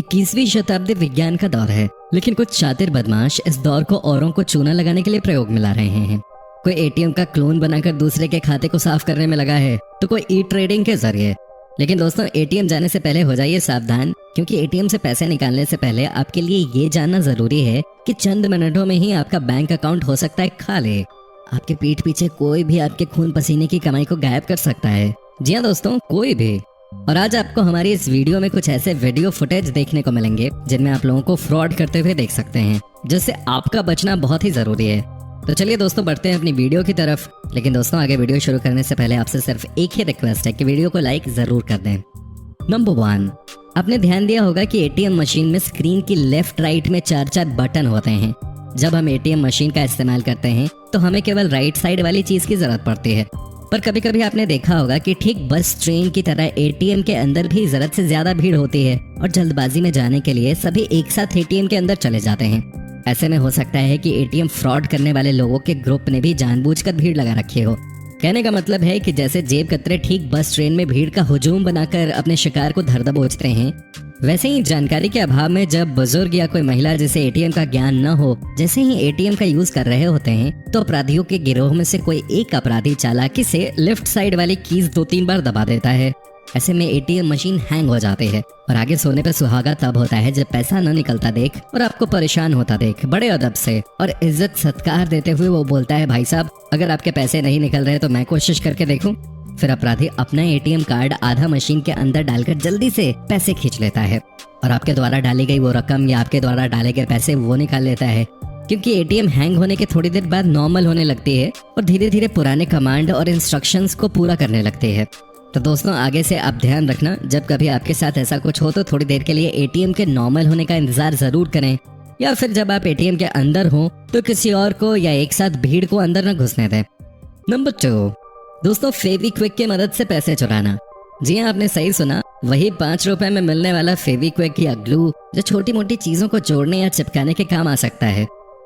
21वीं शताब्दी विज्ञान का दौर है, लेकिन कुछ शातिर बदमाश इस दौर को औरों को चूना लगाने के लिए प्रयोग में ला रहे हैं। कोई एटीएम का क्लोन बनाकर दूसरे के खाते को साफ करने में लगा है, तो कोई ई ट्रेडिंग के जरिए। लेकिन दोस्तों, एटीएम जाने से पहले हो जाइए सावधान, क्योंकि एटीएम से पैसे निकालने से पहले आपके लिए ये जानना जरूरी है कि चंद मिनटों में ही आपका बैंक अकाउंट हो सकता है खाली। आपके पीठ पीछे कोई भी आपके खून पसीने की कमाई को गायब कर सकता है। जी हाँ दोस्तों, कोई भी। और आज आपको हमारी इस वीडियो में कुछ ऐसे वीडियो फुटेज देखने को मिलेंगे जिनमें आप लोगों को फ्रॉड करते हुए देख सकते हैं, जिससे आपका बचना बहुत ही जरूरी है। तो चलिए दोस्तों, बढ़ते हैं अपनी वीडियो की तरफ। लेकिन दोस्तों, आगे वीडियो शुरू करने से पहले आपसे सिर्फ एक ही रिक्वेस्ट है कि वीडियो को लाइक जरूर कर दें। नंबर 1, आपने ध्यान दिया होगा कि एटीएम मशीन में स्क्रीन की लेफ्ट राइट में 4 बटन होते हैं। जब हम एटीएम मशीन का इस्तेमाल करते हैं तो हमें केवल राइट साइड वाली चीज की जरूरत पड़ती है, पर कभी कभी आपने देखा होगा कि ठीक बस ट्रेन की तरह एटीएम के अंदर भी जरूरत से ज्यादा भीड़ होती है और जल्दबाजी में जाने के लिए सभी एक साथ एटीएम के अंदर चले जाते हैं। ऐसे में हो सकता है कि एटीएम फ्रॉड करने वाले लोगों के ग्रुप ने भी जानबूझकर भीड़ लगा रखी हो। कहने का मतलब है कि जैसे जेब कतरे ठीक बस ट्रेन में भीड़ का हुजूम बनाकर अपने शिकार को धर दबोचते हैं, वैसे ही जानकारी के अभाव में जब बुजुर्ग या कोई महिला जिसे एटीएम का ज्ञान न हो, जैसे ही एटीएम का यूज कर रहे होते हैं, तो अपराधियों के गिरोह में से कोई एक अपराधी चालाकी से लेफ्ट साइड वाली कीज 2-3 बार दबा देता है। ऐसे में एटीएम मशीन हैंग हो जाती है और आगे सोने पे सुहागा तब होता है जब पैसा न निकलता देख और आपको परेशान होता देख बड़े अदब से और इज्जत सत्कार देते हुए वो बोलता है, भाई साहब, अगर आपके पैसे नहीं निकल रहे तो मैं कोशिश करके देखूं। फिर अपराधी अपना एटीएम कार्ड आधा मशीन के अंदर डालकर जल्दी से पैसे खींच लेता है और आपके द्वारा डाली गई वो रकम या आपके द्वारा डाले गए पैसे वो निकाल लेता है, क्योंकि एटीएम हैंग होने के थोड़ी देर बाद नॉर्मल होने लगती है और धीरे धीरे पुराने कमांड और इंस्ट्रक्शंस को पूरा करने लगती है। तो दोस्तों, आगे से आप ध्यान रखना, जब कभी आपके साथ ऐसा कुछ हो तो थोड़ी देर के लिए एटीएम के नॉर्मल होने का इंतजार जरूर करें, या फिर जब आप एटीएम के अंदर हो तो किसी और को या एक साथ भीड़ को अंदर न घुसने दें। नंबर 2, दोस्तों, फेविक्विक की मदद से पैसे चुराना। जी हाँ, आपने सही सुना, वही 5 रुपए में मिलने वाला फेविक्विक या ग्लू जो छोटी मोटी चीजों को जोड़ने या चिपकाने के काम आ सकता है।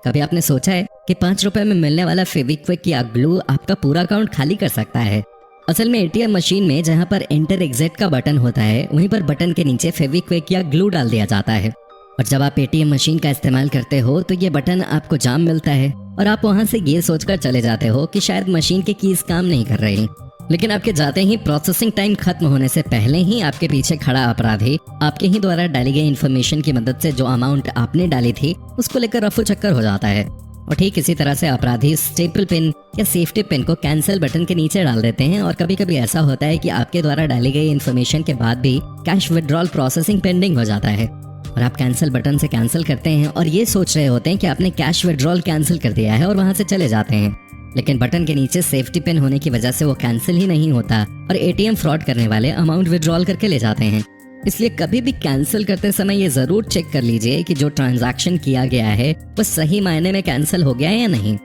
कभी आपने सोचा है कि 5 रुपए में मिलने वाला फेविक्विक या ग्लू आपका पूरा अकाउंट खाली कर सकता है? असल में एटीएम मशीन में जहाँ पर एंटर एग्जिट का बटन होता है, वहीं पर बटन के नीचे फेविक्विक या ग्लू डाल दिया जाता है। और जब आप एटीएम मशीन का इस्तेमाल करते हो तो ये बटन आपको जाम मिलता है और आप वहां से ये सोचकर चले जाते हो कि शायद मशीन की कीज काम नहीं कर रही। लेकिन आपके जाते ही प्रोसेसिंग टाइम खत्म होने से पहले ही आपके पीछे खड़ा अपराधी आपके ही द्वारा डाली गई इन्फॉर्मेशन की मदद से जो अमाउंट आपने डाली थी उसको लेकर रफू चक्कर हो जाता है। और ठीक इसी तरह से अपराधी स्टेपल पिन या सेफ्टी पिन को कैंसिल बटन के नीचे डाल देते हैं और कभी कभी ऐसा होता है कि आपके द्वारा डाली गई इन्फॉर्मेशन के बाद भी कैश विड्रॉल प्रोसेसिंग पेंडिंग हो जाता है और आप कैंसिल बटन से कैंसिल करते हैं और ये सोच रहे होते हैं कि आपने कैश विड्रॉल कैंसिल कर दिया है और वहां से चले जाते हैं। लेकिन बटन के नीचे सेफ्टी पिन होने की वजह से वो कैंसिल ही नहीं होता और एटीएम फ्रॉड करने वाले अमाउंट विड्रॉल करके ले जाते हैं। इसलिए कभी भी कैंसिल करते समय ये जरूर चेक कर लीजिए कि जो ट्रांजैक्शन किया गया है वो सही मायने में कैंसिल हो गया है या नहीं।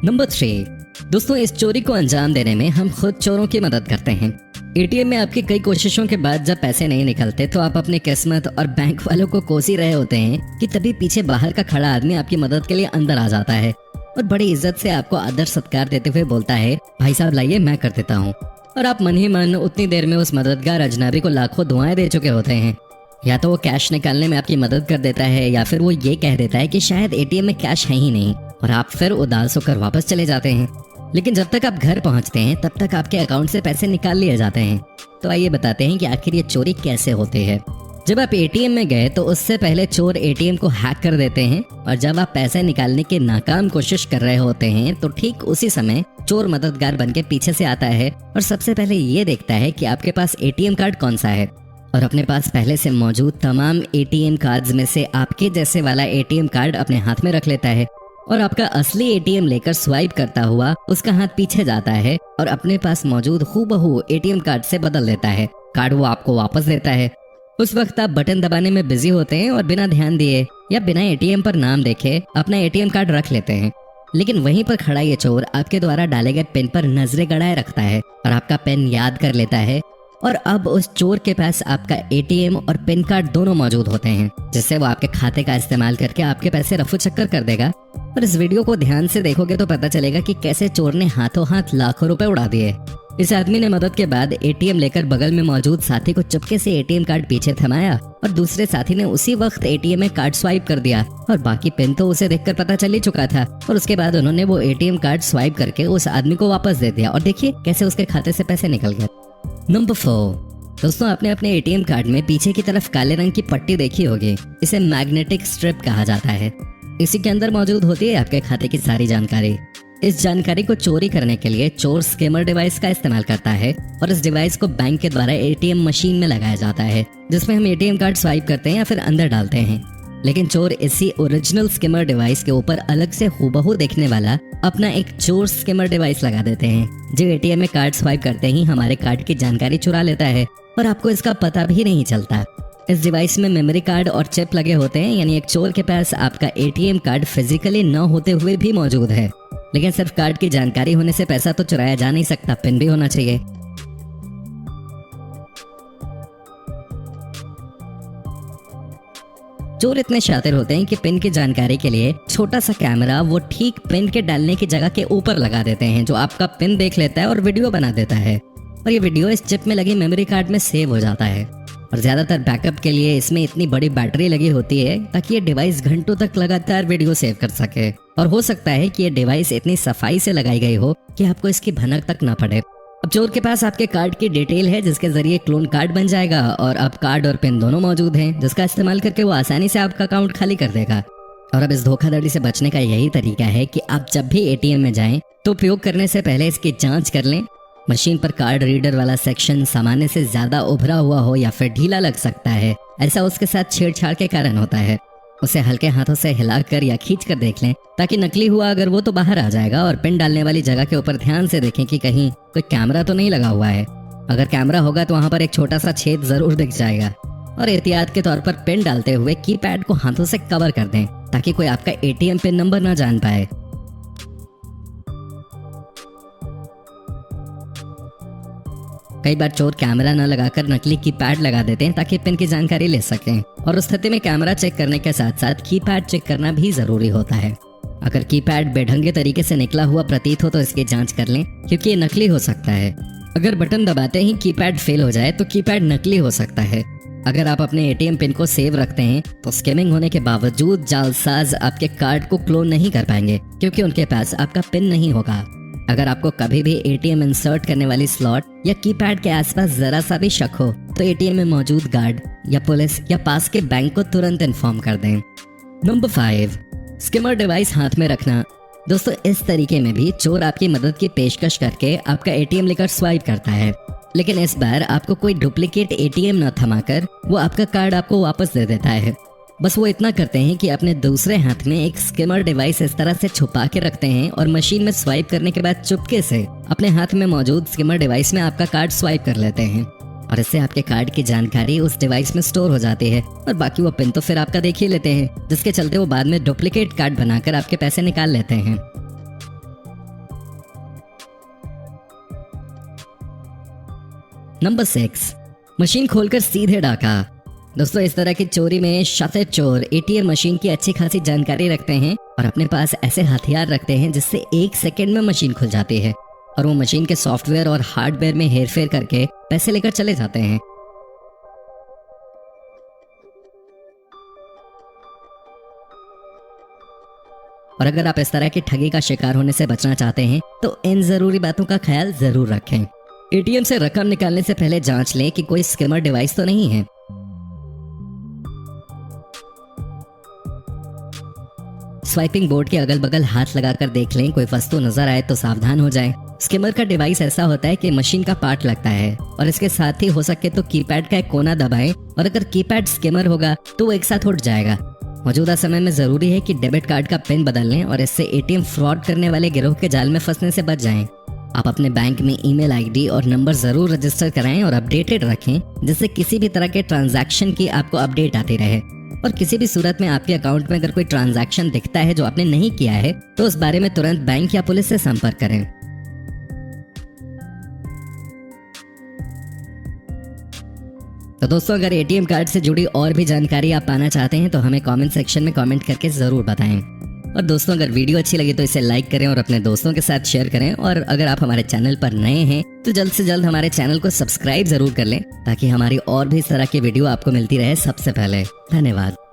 नंबर 3, दोस्तों, इस चोरी को अंजाम देने में हम खुद चोरों की मदद करते हैं। एटीएम में आपकी कई कोशिशों के बाद जब पैसे नहीं निकलते तो आप अपनी किस्मत और बैंक वालों को कोसी रहे होते हैं कि तभी पीछे बाहर का खड़ा आदमी आपकी मदद के लिए अंदर आ जाता है और बड़ी इज्जत से आपको आदर सत्कार देते हुए बोलता है, भाई साहब लाइए, मैं कर देता हूँ। और आप मन ही मन उतनी देर में उस मददगार अजनबी को लाखों दुआएं दे चुके होते हैं। या तो वो कैश निकालने में आपकी मदद कर देता है या फिर वो ये कह देता है कि शायद एटीएम में कैश है ही नहीं और आप फिर उदास होकर वापस चले जाते हैं। लेकिन जब तक आप घर पहुंचते हैं तब तक आपके अकाउंट से पैसे निकाल लिए जाते हैं। तो आइए बताते हैं कि आखिर ये चोरी कैसे होती है। जब आप एटीएम में गए तो उससे पहले चोर एटीएम को हैक कर देते हैं और जब आप पैसे निकालने की नाकाम कोशिश कर रहे होते हैं तो ठीक उसी समय चोर मददगार बनके पीछे से आता है और सबसे पहले ये देखता है कि आपके पास एटीएम कार्ड कौन सा है और अपने पास पहले से मौजूद तमाम एटीएम कार्ड्स में से आपके जैसे वाला एटीएम कार्ड अपने हाथ में रख लेता है और आपका असली एटीएम लेकर स्वाइप करता हुआ उसका हाथ पीछे जाता है और अपने पास मौजूद हूबहू एटीएम कार्ड से बदल लेता है। कार्ड वो आपको वापस देता है। उस वक्त आप बटन दबाने में बिजी होते हैं और बिना ध्यान दिए या बिना एटीएम पर नाम देखे अपना एटीएम कार्ड रख लेते हैं। लेकिन वहीं पर खड़ा ये चोर आपके द्वारा डाले गए पिन पर नजरें गड़ाए रखता है और आपका पिन याद कर लेता है और अब उस चोर के पास आपका एटीएम और पिन कार्ड दोनों मौजूद होते हैं, जिससे वो आपके खाते का इस्तेमाल करके आपके पैसे रफू चक्कर कर देगा। और इस वीडियो को ध्यान से देखोगे तो पता चलेगा कि कैसे चोर ने हाथों हाथ लाखों रुपए उड़ा दिए। इस आदमी ने मदद के बाद एटीएम लेकर बगल में मौजूद साथी को चुपके से एटीएम कार्ड पीछे थमाया और दूसरे साथी ने उसी वक्त एटीएम में कार्ड स्वाइप कर दिया और बाकी पिन तो उसे देखकर पता चल ही चुका था। और उसके बाद उन्होंने वो एटीएम कार्ड स्वाइप करके उस आदमी को वापस दे दिया और देखिए कैसे उसके खाते से पैसे निकल गए। नंबर 4, दोस्तों आपने अपने एटीएम कार्ड में पीछे की तरफ काले रंग की पट्टी देखी होगी। इसे मैग्नेटिक स्ट्रिप कहा जाता है। इसी के अंदर मौजूद होती है आपके खाते की सारी जानकारी। इस जानकारी को चोरी करने के लिए चोर स्कैमर डिवाइस का इस्तेमाल करता है और इस डिवाइस को बैंक के द्वारा एटीएम मशीन में लगाया जाता है, जिसमें हम एटीएम कार्ड स्वाइप करते हैं या फिर अंदर डालते हैं। लेकिन चोर इसी ओरिजिनल स्कैमर डिवाइस के ऊपर अलग से हूबहू देखने वाला अपना एक चोर स्कैमर डिवाइस लगा देते हैं, जो एटीएम में कार्ड स्वाइप करते ही हमारे कार्ड की जानकारी चुरा लेता है और आपको इसका पता भी नहीं चलता। इस डिवाइस में मेमोरी कार्ड और चिप लगे होते हैं, यानी एक चोर के पास आपका एटीएम कार्ड फिजिकली न होते हुए भी मौजूद है। लेकिन सिर्फ कार्ड की जानकारी होने से पैसा तो चुराया जा नहीं सकता, पिन भी होना चाहिए। चोर इतने शातिर होते हैं कि पिन की जानकारी के लिए छोटा सा कैमरा वो ठीक पिन के डालने की जगह के ऊपर लगा देते हैं, जो आपका पिन देख लेता है और वीडियो बना देता है। और ये वीडियो इस चिप में लगी मेमोरी कार्ड में सेव हो जाता है। और ज्यादातर बैकअप के लिए इसमें इतनी बड़ी बैटरी लगी होती है ताकि ये डिवाइस घंटों तक लगातार वीडियो सेव कर सके। और हो सकता है कि ये डिवाइस इतनी सफाई से लगाई गई हो कि आपको इसकी भनक तक ना पड़े। अब चोर के पास आपके कार्ड की डिटेल है, जिसके जरिए क्लोन कार्ड बन जाएगा और अब कार्ड और पिन दोनों मौजूद हैं, जिसका इस्तेमाल करके वो आसानी से आपका अकाउंट खाली कर देगा। और अब इस धोखाधड़ी से बचने का यही तरीका है कि आप जब भी एटीएम में जाएं तो उपयोग करने से पहले इसकी जांच कर लें। मशीन पर कार्ड रीडर वाला सेक्शन सामान्य से ज्यादा उभरा हुआ हो या फिर ढीला लग सकता है। ऐसा उसके साथ छेड़छाड़ के कारण होता है। उसे हल्के हाथों से हिलाकर या खींचकर देख लें, ताकि नकली हुआ अगर वो तो बाहर आ जाएगा। और पिन डालने वाली जगह के ऊपर ध्यान से देखें कि कहीं कोई कैमरा तो नहीं लगा हुआ है। अगर कैमरा होगा तो वहां पर एक छोटा सा छेद जरूर दिख जाएगा। और एहतियात के तौर पर पिन डालते हुए कीपैड को हाथों से कवर कर दें, ताकि कोई आपका एटीएम पिन नंबर ना जान पाए। कई बार चोर कैमरा न लगाकर नकली कीपैड लगा देते हैं ताकि पिन की जानकारी ले सकें। और उस स्थिति में कैमरा चेक करने के साथ साथ कीपैड चेक करना भी जरूरी होता है। अगर कीपैड बेढंगे तरीके से निकला हुआ प्रतीत हो तो इसकी जांच कर लें, क्योंकि ये नकली हो सकता है। अगर बटन दबाते ही कीपैड फेल हो जाए तो कीपैड नकली हो सकता है। अगर आप अपने एटीएम पिन को सेव रखते हैं तो स्कैमिंग होने के बावजूद जालसाज आपके कार्ड को क्लोन नहीं कर पाएंगे, क्योंकि उनके पास आपका पिन नहीं होगा। अगर आपको कभी भी एटीएम इंसर्ट करने वाली स्लॉट या कीपैड के आसपास जरा सा भी शक हो तो एटीएम में मौजूद गार्ड या पुलिस या पास के बैंक को तुरंत इन्फॉर्म कर दें। नंबर 5, स्किमर डिवाइस हाथ में रखना। दोस्तों इस तरीके में भी चोर आपकी मदद की पेशकश करके आपका एटीएम लेकर स्वाइप करता है, लेकिन इस बार आपको कोई डुप्लीकेट एटीएम न थमाकर वो आपका कार्ड आपको वापस दे देता है। बस वो इतना करते हैं कि अपने दूसरे हाथ में एक स्किमर डिवाइस इस तरह से छुपा के रखते हैं और मशीन में स्वाइप करने के बाद चुपके से अपने हाथ में मौजूद स्किमर डिवाइस में आपका कार्ड स्वाइप कर लेते हैं। और इससे आपके कार्ड की जानकारी उस डिवाइस में स्टोर हो जाती है और बाकी वो पिन तो फिर आपका देख ही लेते हैं, जिसके चलते वो बाद में डुप्लीकेट कार्ड बनाकर आपके पैसे निकाल लेते हैं। नंबर 6, मशीन खोलकर सीधे डाका। दोस्तों इस तरह की चोरी में शातिर चोर एटीएम मशीन की अच्छी खासी जानकारी रखते हैं और अपने पास ऐसे हथियार रखते हैं जिससे 1 सेकंड में मशीन खुल जाती है और वो मशीन के सॉफ्टवेयर और हार्डवेयर में हेरफेर करके पैसे लेकर चले जाते हैं। और अगर आप इस तरह की ठगी का शिकार होने से बचना चाहते हैं तो इन जरूरी बातों का ख्याल जरूर रखें। एटीएम से रकम निकालने से पहले जांच लें कि कोई स्किमर डिवाइस तो नहीं है। स्वाइपिंग बोर्ड के अगल बगल हाथ लगाकर देख लें, कोई वस्तु नजर आए तो सावधान हो जाएं। स्किमर का डिवाइस ऐसा होता है कि मशीन का पार्ट लगता है और इसके साथ ही हो सके तो कीपैड का एक कोना दबाएं और अगर कीपैड स्किमर होगा तो वो एक साथ उठ जाएगा। मौजूदा समय में जरूरी है कि डेबिट कार्ड का पिन बदल लें और इससे एटीएम फ्रॉड करने वाले गिरोह के जाल में फंसने से बच जाएं। आप अपने बैंक में ईमेल आईडी और नंबर जरूर रजिस्टर कराएं और अपडेटेड रखें, जिससे किसी भी तरह के ट्रांजैक्शन की आपको अपडेट आती रहे। और किसी भी सूरत में आपके अकाउंट में अगर कोई ट्रांजैक्शन दिखता है जो आपने नहीं किया है तो उस बारे में तुरंत बैंक या पुलिस से संपर्क करें। तो दोस्तों अगर एटीएम कार्ड से जुड़ी और भी जानकारी आप पाना चाहते हैं तो हमें कमेंट सेक्शन में कमेंट करके जरूर बताएं। और दोस्तों, अगर वीडियो अच्छी लगी तो इसे लाइक करें और अपने दोस्तों के साथ शेयर करें। और अगर आप हमारे चैनल पर नए हैं तो जल्द से जल्द हमारे चैनल को सब्सक्राइब जरूर कर लें, ताकि हमारी और भी इस तरह की वीडियो आपको मिलती रहे सबसे पहले। धन्यवाद।